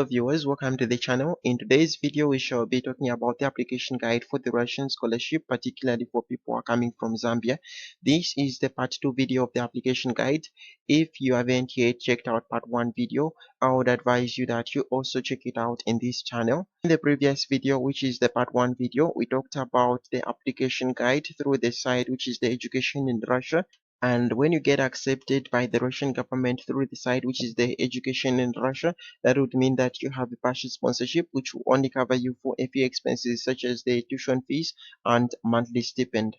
Hello viewers, welcome to the channel. In today's video, we shall be talking about the application guide for the Russian scholarship, particularly for people who are coming from Zambia. This is the part 2 video of the application guide. If you haven't yet checked out part 1 video, I would advise you that you also check it out in this channel. In the previous video, which is the part 1 video, we talked about the application guide through the site, which is the Education in Russia. And when you get accepted by the Russian government through the site, which is the Education in Russia, that would mean that you have a partial sponsorship, which will only cover you for a few expenses such as the tuition fees and monthly stipend.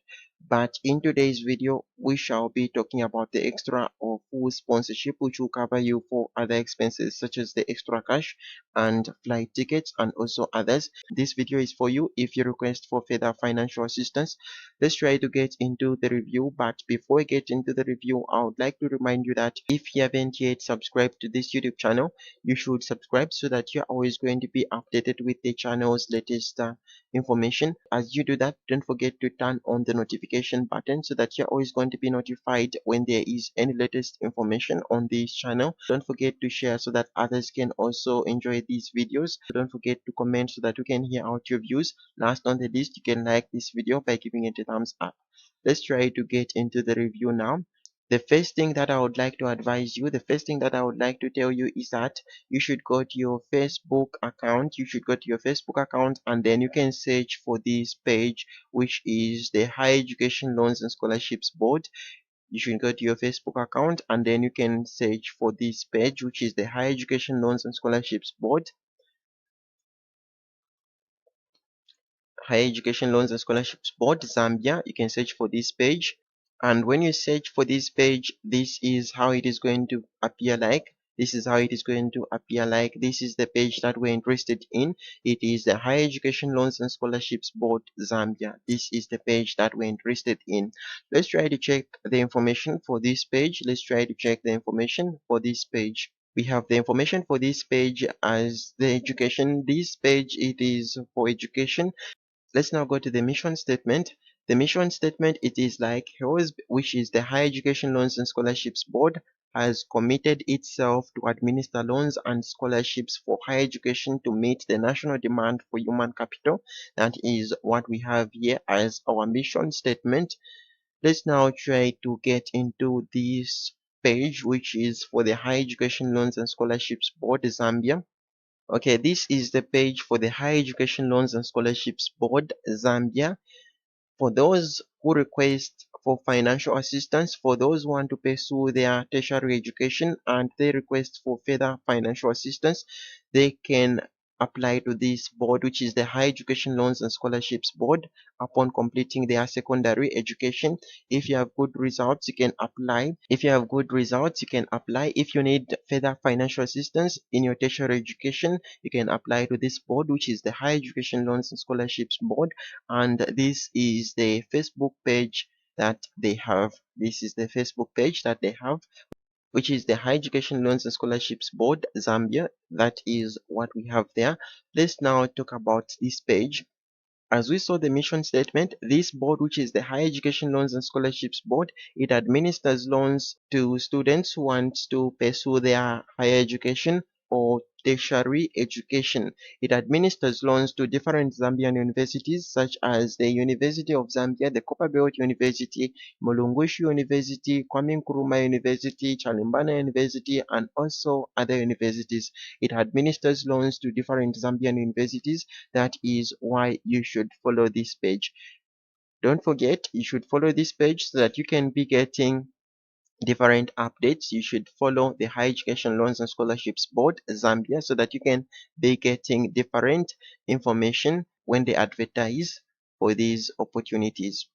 But in today's video, we shall be talking about the extra or full sponsorship, which will cover you for other expenses such as the extra cash and flight tickets and also others. This video is for you if you request for further financial assistance. Let's try to get into the review, but before we get into the review, I would like to remind you that if you haven't yet subscribed to this YouTube channel, you should subscribe so that you're always going to be updated with the channel's latest information. As you do that, don't forget to turn on the notification button so that you're always going to be notified when there is any latest information on this channel. Don't forget to share so that others can also enjoy these videos. Don't forget to comment so that we can hear out your views. Last on the list, you can like this video by giving it a thumbs up. Let's try to get into the review now. The first thing that I would like to advise you, the first thing that I would like to tell you is that you should go to your Facebook account. You should go to your Facebook account and then you can search for this page, which is the Higher Education Loans and Scholarships Board. You should go to your Facebook account and then you can search for this page, which is the Higher Education Loans and Scholarships Board. Higher Education Loans and Scholarships Board, Zambia. You can search for this page. And when you search for this page, this is how it is going to appear like. This is how it is going to appear like. This is the page that we're interested in. It is the Higher Education Loans and Scholarships Board, Zambia. This is the page that we're interested in. Let's try to check the information for this page. Let's try to check the information for this page. We have the information for this page as the education. This page, it is for education. Let's now go to the mission statement. The mission statement, it is like HELSB, which is the Higher Education Loans and Scholarships Board, has committed itself to administer loans and scholarships for higher education to meet the national demand for human capital. That is what we have here as our mission statement. Let's now try to get into this page, which is for the Higher Education Loans and Scholarships Board, Zambia. Okay, this is the page for the Higher Education Loans and Scholarships Board, Zambia. For those who request for financial assistance, for those who want to pursue their tertiary education and they request for further financial assistance, they can apply to this board, which is the Higher Education Loans and Scholarships Board, upon completing their secondary education. If you have good results, you can apply. If you have good results, you can apply. If you need further financial assistance in your tertiary education, you can apply to this board, which is the Higher Education Loans and Scholarships Board. And this is the Facebook page that they have. This is the Facebook page that they have, which is the Higher Education Loans and Scholarships Board, Zambia. That is what we have there. Let's now talk about this page. As we saw the mission statement, this board, which is the Higher Education Loans and Scholarships Board, it administers loans to students who want to pursue their higher education or tertiary education. It administers loans to different Zambian universities such as the University of Zambia, the Copperbelt University, Mulungushi University, Kwame Nkrumah University, Chalimbana University, and also other universities. It administers loans to different Zambian universities. That is why you should follow this page. Don't forget, you should follow this page so that you can be getting different updates. You should follow the Higher Education Loans and Scholarships Board, Zambia, so that you can be getting different information when they advertise for these opportunities.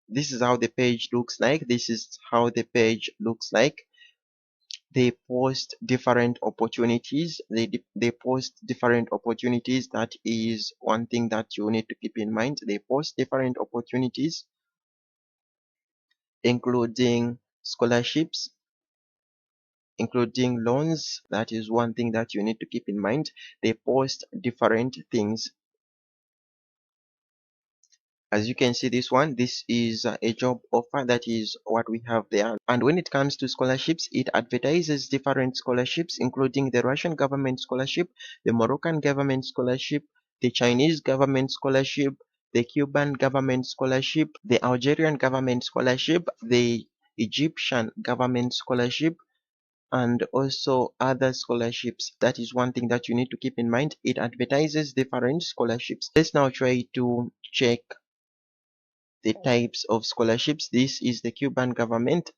This is how the page looks like. This is how the page looks like. They post different opportunities. They post different opportunities. That is one thing that you need to keep in mind. They post different opportunities, including scholarships, including loans. That is one thing that you need to keep in mind. They post different things. As you can see, this is a job offer. That is what we have there. And when it comes to scholarships, it advertises different scholarships, including the Russian government scholarship, the Moroccan government scholarship, the Chinese government scholarship, the Cuban government scholarship, the Algerian government scholarship, the Egyptian government scholarship, and also other scholarships. That is one thing that you need to keep in mind. It advertises different scholarships. Let's now try to check the types of scholarships. This is the Cuban government,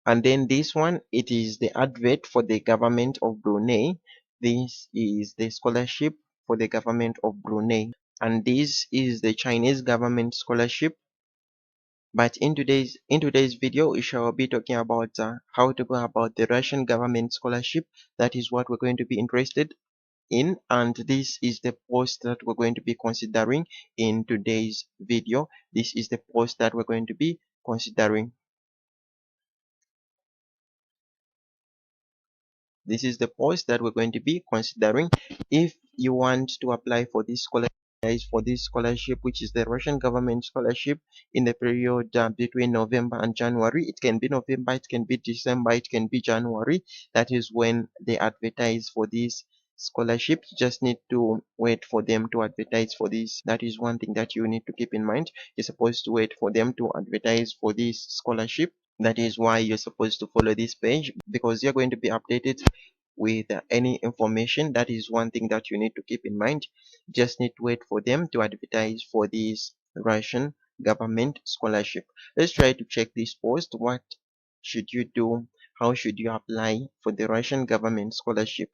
and then this one, it is the advert for the government of Brunei. This is the scholarship for the government of Brunei, and this is the Chinese government scholarship. But in today's video, we shall be talking about how to go about the Russian government scholarship. That is what we're going to be interested in, and this is the post that we're going to be considering in today's video. This is the post that we're going to be considering. This is the post that we're going to be considering. If you want to apply for this scholarship, which is the Russian government scholarship, in the period between November and January. It can be November, it can be December, it can be January. That is when they advertise for this scholarship. You just need to wait for them to advertise for this. That is one thing that you need to keep in mind. You're supposed to wait for them to advertise for this scholarship. That is why you're supposed to follow this page, because you're going to be updated with any information. That is one thing that you need to keep in mind. Just need to wait for them to advertise for this Russian government scholarship. Let's try to check this post. What should you do? How should you apply for the Russian government scholarship?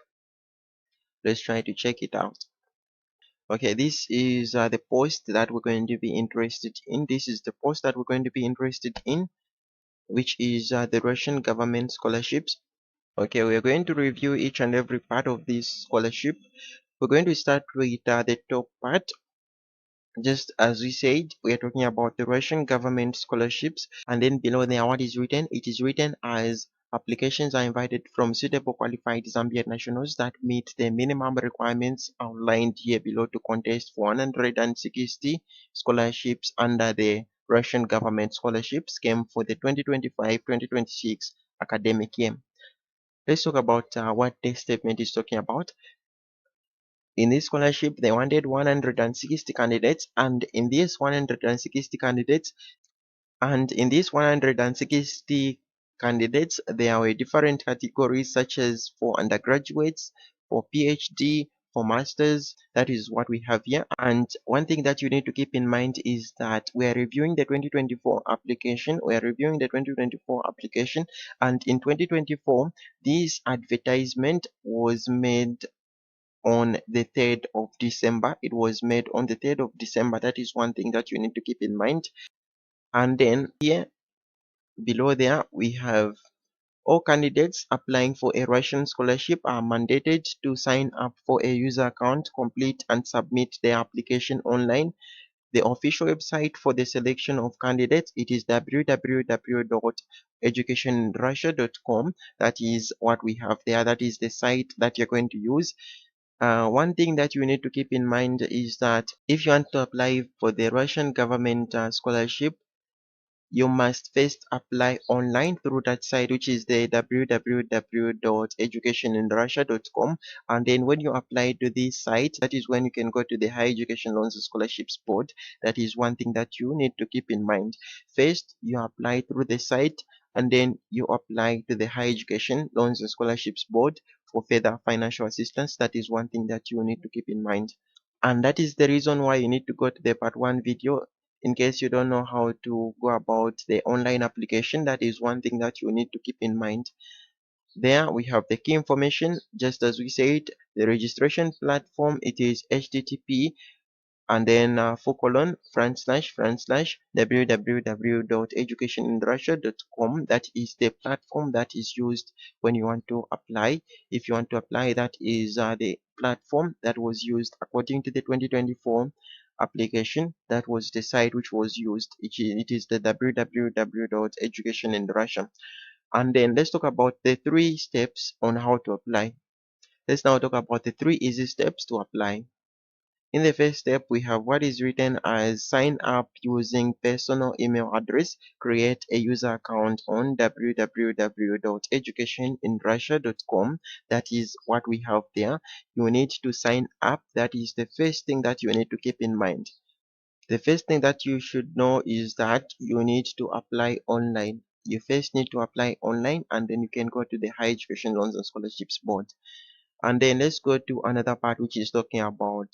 Let's try to check it out. Okay, this is the post that we're going to be interested in. This is the post that we're going to be interested in, which is the Russian government scholarships. Okay, we are going to review each and every part of this scholarship. We're going to start with the top part. Just as we said, we are talking about the Russian government scholarships, and then below there, what is written? It is written as applications are invited from suitable qualified Zambian nationals that meet the minimum requirements outlined here below to contest for 160 scholarships under the Russian government scholarship scheme for the 2025-2026 academic year. Let's talk about what this statement is talking about. In this scholarship, they wanted 160 candidates, and in these 160 candidates, there were different categories, such as for undergraduates, for PhD, for masters. That is what we have here. And one thing that you need to keep in mind is that we are reviewing the 2024 application. And in 2024, this advertisement was made on the 3rd of December. It was made on the 3rd of December. That is one thing that you need to keep in mind. And then here below there, we have all candidates applying for a Russian scholarship are mandated to sign up for a user account, complete and submit their application online. The official website for the selection of candidates, it is www.educationinrussia.com. That is what we have there. That is the site that you're going to use. One thing that you need to keep in mind is that if you want to apply for the Russian government scholarship, you must first apply online through that site, which is the www.educationinrussia.com. And then when you apply to this site, that is when you can go to the Higher Education Loans and Scholarships Board. That is one thing that you need to keep in mind. First, you apply through the site, and then you apply to the Higher Education Loans and Scholarships Board for further financial assistance. That is one thing that you need to keep in mind. And that is the reason why you need to go to the part 1 video. In case you don't know how to go about the online application, that is one thing that you need to keep in mind. There we have the key information. Just as we said, the registration platform, it is http and then //www.educationinrussia.com. That is the platform that is used when you want to apply. If you want to apply, that is the platform that was used according to the 2024 application. That was the site which was used. It is the www.educationinrussia. And then let's talk about the 3 steps on how to apply. Let's now talk about the 3 easy steps to apply. In the first step, we have what is written as sign up using personal email address. Create a user account on www.educationinrussia.com. That is what we have there. You need to sign up. That is the first thing that you need to keep in mind. The first thing that you should know is that you need to apply online. You first need to apply online, and then you can go to the Higher Education Loans and Scholarships Board. And then let's go to another part, which is talking about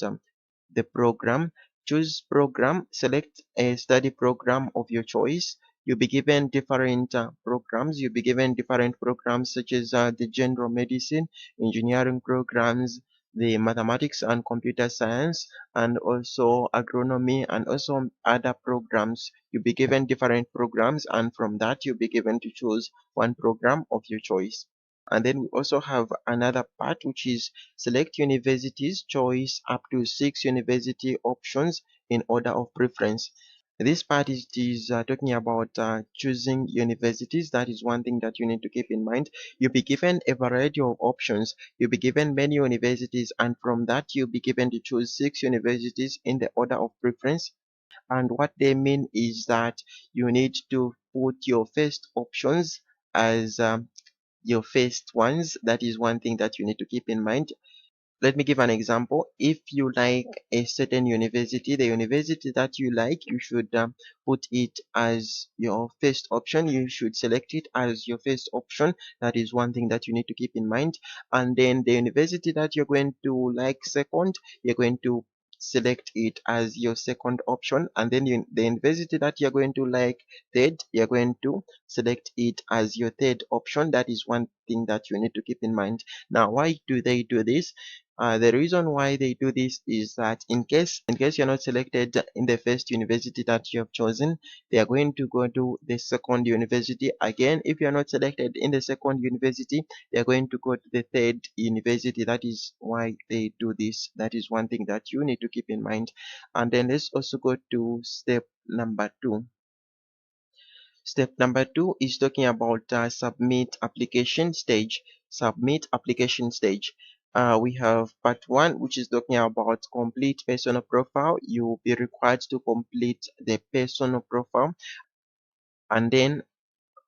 the program. Choose program, select a study program of your choice. You'll be given different programs. You'll be given different programs such as the general medicine, engineering programs, the mathematics and computer science, and also agronomy, and also other programs. You'll be given different programs, and from that you'll be given to choose one program of your choice. And then we also have another part, which is select universities, choice up to 6 university options in order of preference. This part is talking about choosing universities. That is one thing that you need to keep in mind. You'll be given a variety of options. You'll be given many universities, and from that you'll be given to choose 6 universities in the order of preference. And what they mean is that you need to put your first options as your first ones. That is one thing that you need to keep in mind. Let me give an example. If you like a certain university, the university that you like, you should put it as your first option. You should select it as your first option. That is one thing that you need to keep in mind. And then the university that you're going to like second, you're going to select it as your second option. And then the university that you're going to like third, you're going to select it as your third option. That is one thing that you need to keep in mind. Now, why do they do this? The reason why they do this is that in case you're not selected in the first university that you have chosen, they are going to go to the second university. Again, if you're not selected in the second university, they are going to go to the third university. That is why they do this. That is one thing that you need to keep in mind. And then let's also go to step number 2. Step number 2 is talking about submit application stage. Submit application stage. We have part 1, which is talking about complete personal profile. You will be required to complete the personal profile. And then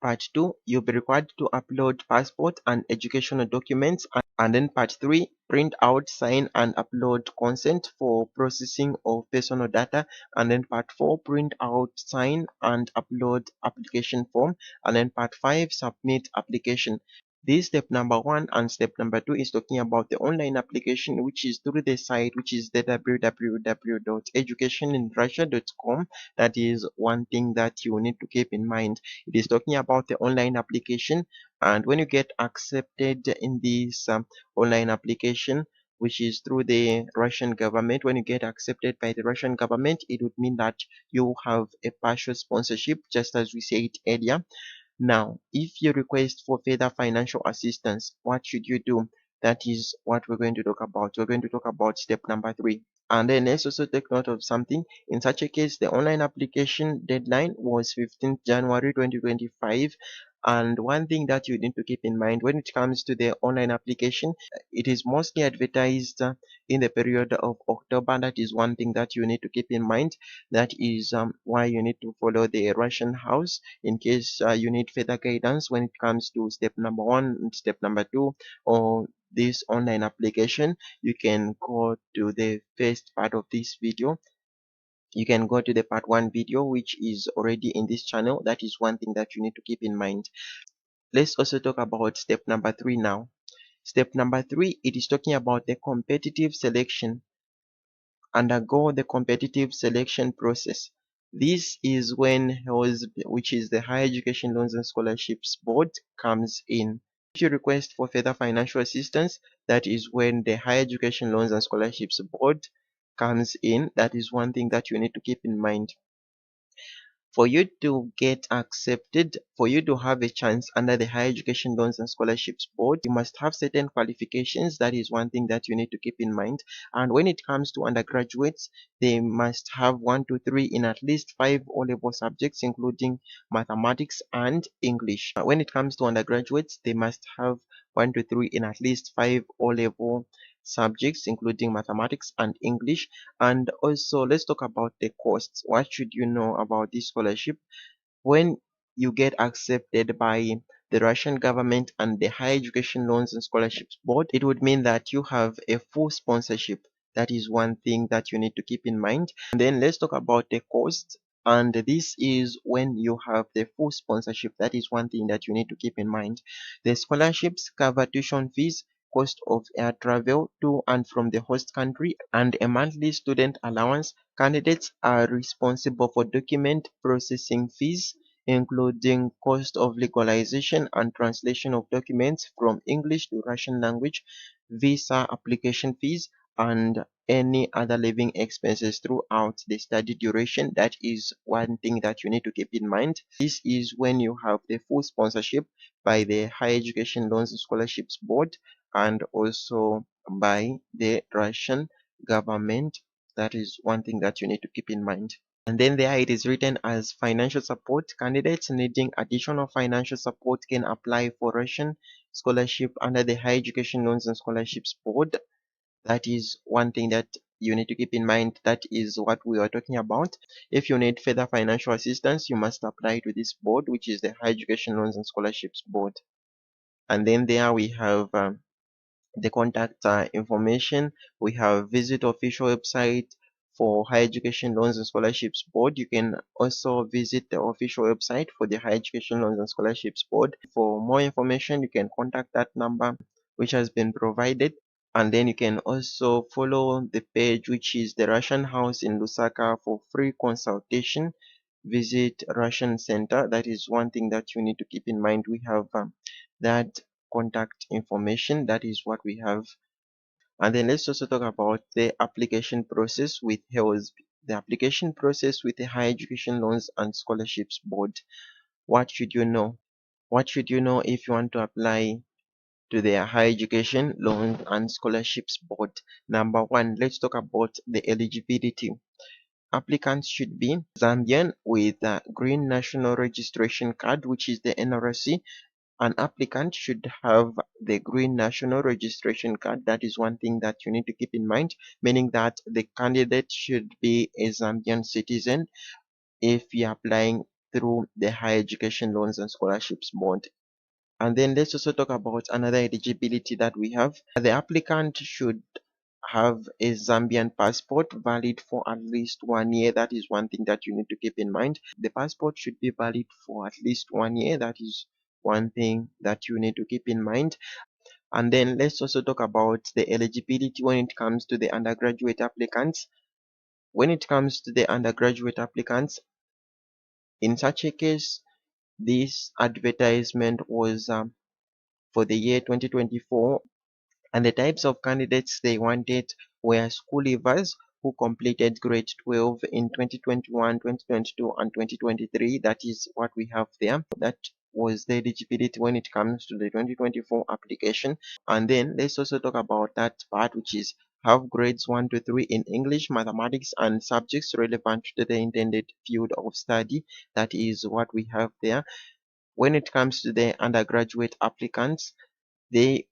part 2, you'll be required to upload passport and educational documents. And then part 3, print out, sign and upload consent for processing of personal data. And then part 4, print out, sign and upload application form. And then part 5, submit application. This step number 1 and step number 2 is talking about the online application, which is through the site, which is the www.educationinrussia.com. That is one thing that you need to keep in mind. It is talking about the online application, and when you get accepted in this online application, which is through the Russian government, when you get accepted by the Russian government, it would mean that you have a partial sponsorship, just as we said earlier. Now, if you request for further financial assistance, what should you do? That is what we're going to talk about. We're going to talk about step number 3. And then let's also take note of something. In such a case, the online application deadline was 15th January 2025. And one thing that you need to keep in mind when it comes to the online application, it is mostly advertised in the period of October. That is one thing that you need to keep in mind. That is why you need to follow the Russian house in case you need further guidance when it comes to step number 1 and step number 2 or this online application. You can go to the first part of this video. You can go to the part 1 video, which is already in this channel. That is one thing that you need to keep in mind. Let's also talk about step number 3 now. Step number 3, it is talking about the competitive selection. Undergo the competitive selection process. This is when HELSB, which is the Higher Education Loans and Scholarships Board, comes in. If you request for further financial assistance, that is when the Higher Education Loans and Scholarships Board comes in. That is one thing that you need to keep in mind. For you to get accepted, for you to have a chance under the Higher Education Loans and Scholarships Board, you must have certain qualifications. That is one thing that you need to keep in mind. And when it comes to undergraduates, they must have 1 to 3 in at least 5 O-level subjects, including mathematics and English. When it comes to undergraduates, they must have 1 to 3 in at least 5 O-level subjects including mathematics and English. And also let's talk about the costs. What should you know about this scholarship? When you get accepted by the Russian government and the Higher Education Loans and Scholarships Board, it would mean that you have a full sponsorship. That is one thing that you need to keep in mind. And then let's talk about the cost. And this is when you have the full sponsorship. That is one thing that you need to keep in mind. The scholarships cover tuition fees, cost of air travel to and from the host country, and a monthly student allowance. Candidates are responsible for document processing fees, including cost of legalization and translation of documents from English to Russian language, visa application fees, and any other living expenses throughout the study duration. That is one thing that you need to keep in mind. This is when you have the full sponsorship by the Higher Education Loans and Scholarships Board and also by the Russian government. That is one thing that you need to keep in mind. And then there it is written as financial support. Candidates needing additional financial support can apply for Russian scholarship under the Higher Education Loans and Scholarships Board. That is one thing that you need to keep in mind. That is what we are talking about. If you need further financial assistance, you must apply to this board, which is the Higher Education Loans and Scholarships Board. And then there we have the contact information. We have visit official website for Higher Education Loans and Scholarships Board. You can also visit the official website for the Higher Education Loans and Scholarships Board. For more information, you can contact that number which has been provided. And then you can also follow the page, which is the Russian House in Lusaka, for free consultation. Visit Russian Center. That is one thing that you need to keep in mind. We have that contact information. That is what we have. And then let's also talk about the application process with HELSB. The application process with the Higher Education Loans and Scholarships Board. What should you know? What should you know if you want to apply to the Higher Education Loans and Scholarships Board? Number one, let's talk about the eligibility. Applicants should be Zambian with a green national registration card, which is the NRC. An applicant should have the green national registration card. That is one thing that you need to keep in mind, meaning that the candidate should be a Zambian citizen if you're applying through the Higher Education Loans and Scholarships Board. And then let's also talk about another eligibility that we have. The applicant should have a Zambian passport valid for at least 1 year. That is one thing that you need to keep in mind. The passport should be valid for at least 1 year. That is one thing that you need to keep in mind. And then let's also talk about the eligibility when it comes to the undergraduate applicants. When it comes to the undergraduate applicants, in such a case, this advertisement was for the year 2024, and the types of candidates they wanted were school leavers who completed grade 12 in 2021, 2022, and 2023. That is what we have there. That was the eligibility when it comes to the 2024 application. And then let's also talk about that part, which is have grades 1 to 3 in English, mathematics, and subjects relevant to the intended field of study. That is what we have there. When it comes to the undergraduate applicants, they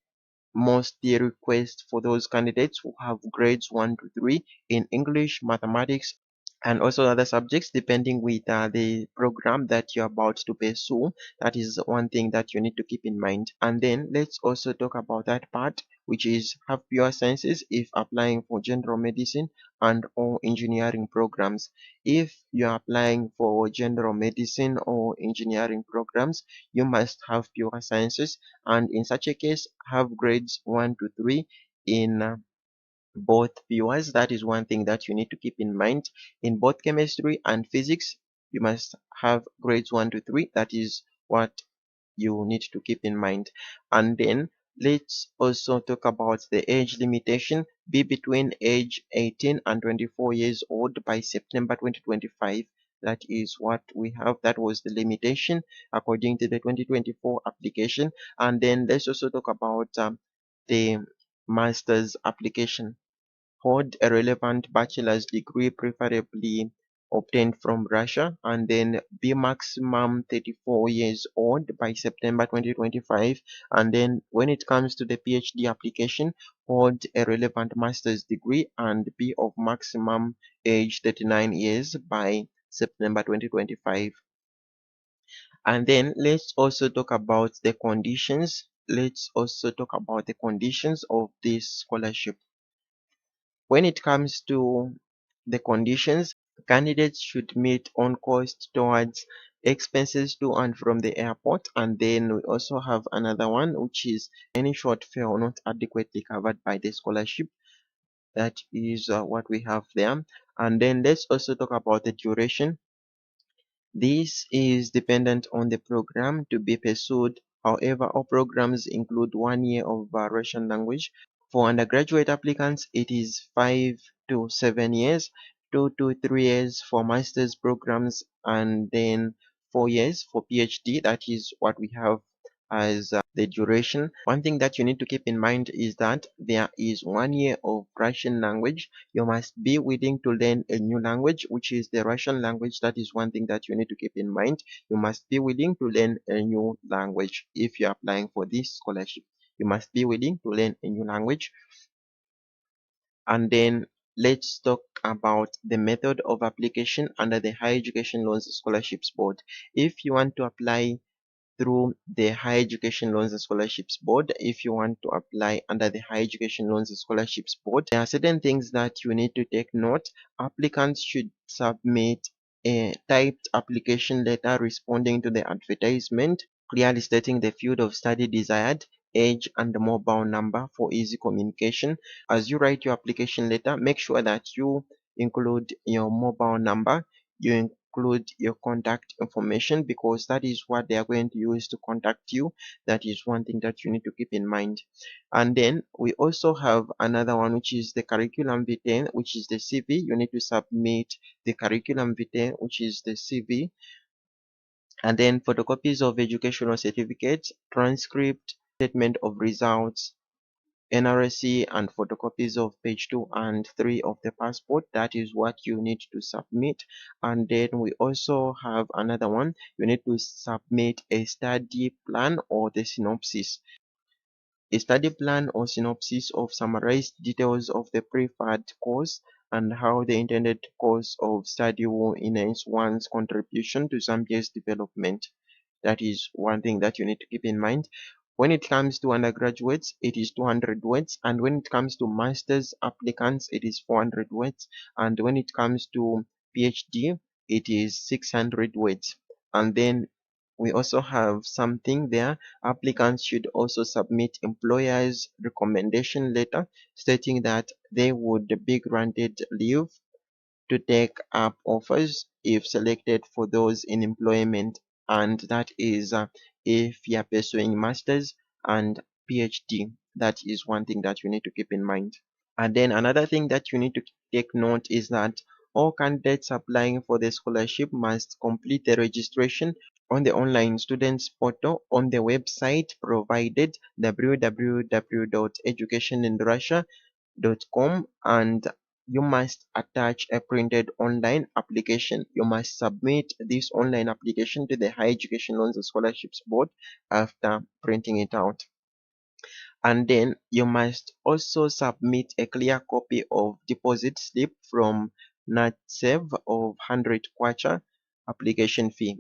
mostly request for those candidates who have grades 1 to 3 in English, mathematics, and also other subjects depending with the program that you're about to pursue. That is one thing that you need to keep in mind. And then let's also talk about that part, which is have pure sciences if applying for general medicine and or engineering programs. If you're applying for general medicine or engineering programs, you must have pure sciences, and in such a case have grades 1 to 3 in both PUIs. That is one thing that you need to keep in mind. In both chemistry and physics, you must have grades 1 to 3. That is what you need to keep in mind. And then let's also talk about the age limitation. Be between age 18 and 24 years old by September 2025. That is what we have. That was the limitation according to the 2024 application. And then let's also talk about the master's application. Hold a relevant bachelor's degree, preferably obtained from Russia, and then be maximum 34 years old by September 2025. And then when it comes to the PhD application, hold a relevant master's degree and be of maximum age 39 years by September 2025. And then let's also talk about the conditions. Let's also talk about the conditions of this scholarship. When it comes to the conditions, candidates should meet on cost towards expenses to and from the airport. And then we also have another one, which is any short fare not adequately covered by the scholarship. That is what we have there. And then let's also talk about the duration. This is dependent on the program to be pursued. However, all programs include 1 year of Russian language. For undergraduate applicants, it is 5 to 7 years, 2 to 3 years for master's programs, and then 4 years for PhD. That is what we have as the duration. One thing that you need to keep in mind is that there is 1 year of Russian language. You must be willing to learn a new language, which is the Russian language. That is one thing that you need to keep in mind. You must be willing to learn a new language if you're applying for this scholarship. You must be willing to learn a new language. And then let's talk about the method of application under the Higher Education Loans Scholarships Board. If you want to apply through the Higher Education Loans and Scholarships Board, if you want to apply under the Higher Education Loans and Scholarships Board, there are certain things that you need to take note. Applicants should submit a typed application letter responding to the advertisement, clearly stating the field of study desired, age, and the mobile number for easy communication. As you write your application letter, make sure that you include your mobile number, you include your contact information, because that is what they are going to use to contact you. That is one thing that you need to keep in mind. And then we also have another one, which is the curriculum vitae, which is the CV. You need to submit the curriculum vitae, which is the CV, and then photocopies of educational certificates, transcript, statement of results, NRSC, and photocopies of page 2 and 3 of the passport. That is what you need to submit. And then we also have another one. You need to submit a study plan or the synopsis. A study plan or synopsis of summarized details of the preferred course and how the intended course of study will enhance one's contribution to Zambia's development. That is one thing that you need to keep in mind. When it comes to undergraduates, it is 200 words, and when it comes to master's applicants, it is 400 words, and when it comes to PhD, it is 600 words. And then we also have something there. Applicants should also submit employer's recommendation letter stating that they would be granted leave to take up offers if selected for those in employment, and that is if you are pursuing masters and PhD. That is one thing that you need to keep in mind. And then another thing that you need to take note is that all candidates applying for the scholarship must complete the registration on the online students portal on the website provided, www.educationinrussia.com, and you must attach a printed online application. You must submit this online application to the Higher Education Loans and Scholarships Board after printing it out. And then you must also submit a clear copy of deposit slip from NatSev of 100 kwacha application fee.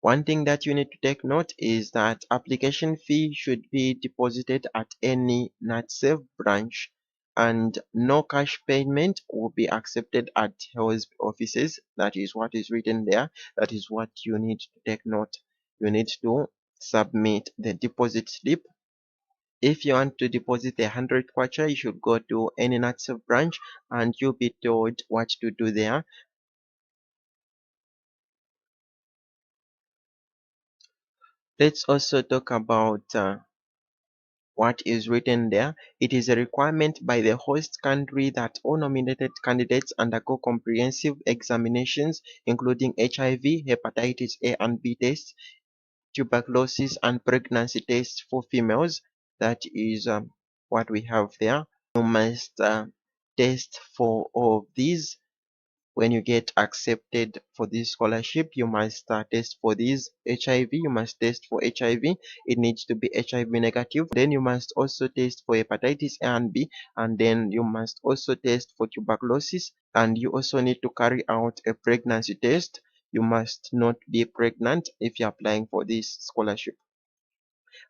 One thing that you need to take note is that application fee should be deposited at any NatSev branch, and no cash payment will be accepted at HELSB offices. That is what is written there. That is what you need to take note. You need to submit the deposit slip. If you want to deposit 100 kwacha, you should go to any NatSev branch and you'll be told what to do there. Let's also talk about what is written there. It is a requirement by the host country that all nominated candidates undergo comprehensive examinations, including HIV, hepatitis A and B tests, tuberculosis, and pregnancy tests for females. That is what we have there. You must test for all of these. when you get accepted for this scholarship, you must test for this HIV. You must test for HIV. It needs to be HIV negative. Then you must also test for hepatitis A and B, and then you must also test for tuberculosis, and you also need to carry out a pregnancy test. You must not be pregnant if you're applying for this scholarship.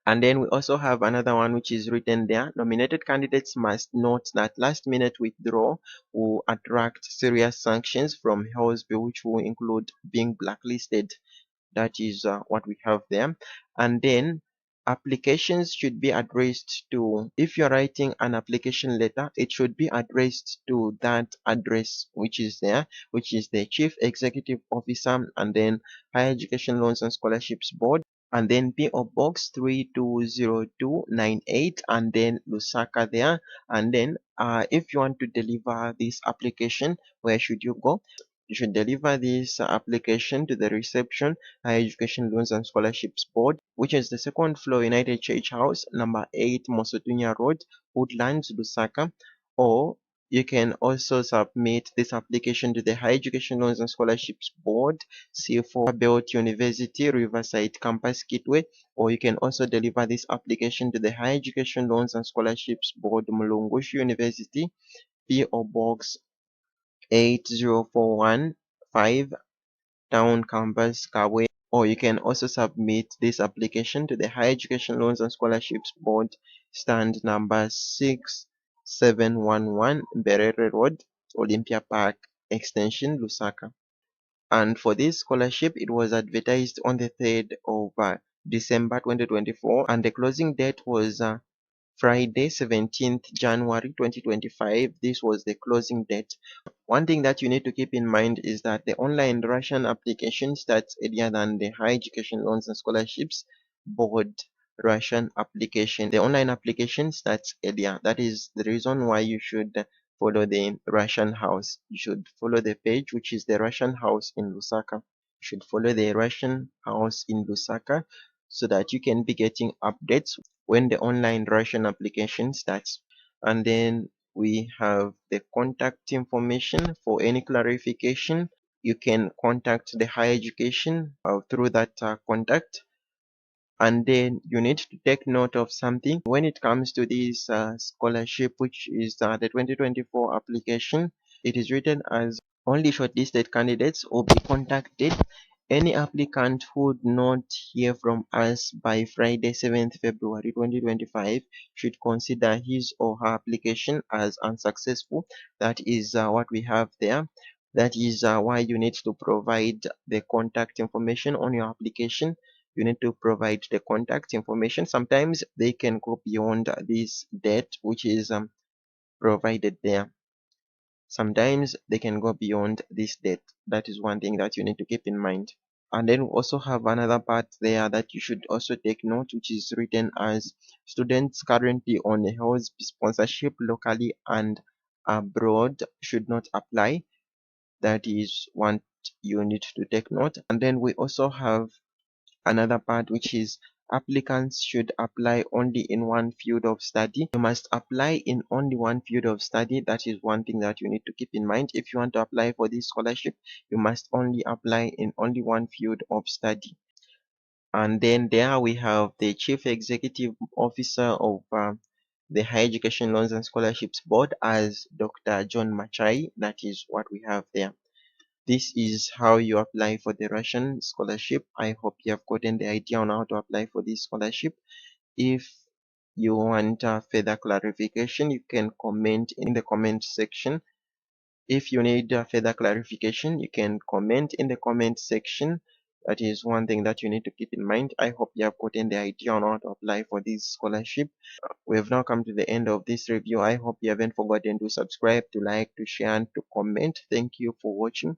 And then we also have another one which is written there. Nominated candidates must note that last minute withdrawal will attract serious sanctions from HELSB, which will include being blacklisted. That is what we have there. And then applications should be addressed to, if you're writing an application letter, it should be addressed to that address which is there, which is the Chief Executive Officer, and then Higher Education Loans and Scholarships Board, and then PO Box 320298, and then Lusaka there. And then if you want to deliver this application, where should you go? You should deliver this application to the reception, Higher Education Loans and Scholarships Board, which is the second floor, United Church House, number 8, Mosotunya Road, Woodlands, Lusaka. Or you can also submit this application to the Higher Education Loans and Scholarships Board, C4 Belt University, Riverside Campus, Kitwe. Or you can also deliver this application to the Higher Education Loans and Scholarships Board, Mulungushi University, PO Box 80415, Town Campus, Kawe. Or you can also submit this application to the Higher Education Loans and Scholarships Board, stand number 6711, Berere Road, Olympia Park Extension, Lusaka. And for this scholarship, it was advertised on the 3rd of December 2024, and the closing date was Friday, 17th January 2025. This was the closing date. One thing that you need to keep in mind is that the online Russian application starts earlier than the Higher Education Loans and Scholarships Board Russian application. The online application starts earlier. That is the reason why you should follow the Russian house. You should follow the page, which is the Russian house in Lusaka. You should follow the Russian house in Lusaka so that you can be getting updates when the online Russian application starts. And then we have the contact information. For any clarification, you can contact the higher education through that contact. And then you need to take note of something when it comes to this scholarship, which is the 2024 application. It is written as only shortlisted candidates will be contacted. Any applicant who would not hear from us by Friday, 7th February 2025 should consider his or her application as unsuccessful. That is what we have there. That is why you need to provide the contact information on your application. You need to provide the contact information. Sometimes they can go beyond this date, which is provided there. Sometimes they can go beyond this date. That is one thing that you need to keep in mind. And then we also have another part there that you should also take note, which is written as students currently on a HELSB sponsorship locally and abroad should not apply. That is what you need to take note. And then we also have another part, which is applicants should apply only in one field of study. You must apply in only one field of study. That is one thing that you need to keep in mind. If you want to apply for this scholarship, you must only apply in only one field of study. And then there we have the Chief Executive Officer of the Higher Education Loans and Scholarships Board as Dr. John Machai. That is what we have there. This is how you apply for the Russian scholarship. I hope you have gotten the idea on how to apply for this scholarship. If you want further clarification, you can comment in the comment section. If you need further clarification, you can comment in the comment section. That is one thing that you need to keep in mind. I hope you have gotten the idea on how to apply for this scholarship. We have now come to the end of this review. I hope you haven't forgotten to subscribe, to like, to share, and to comment. Thank you for watching.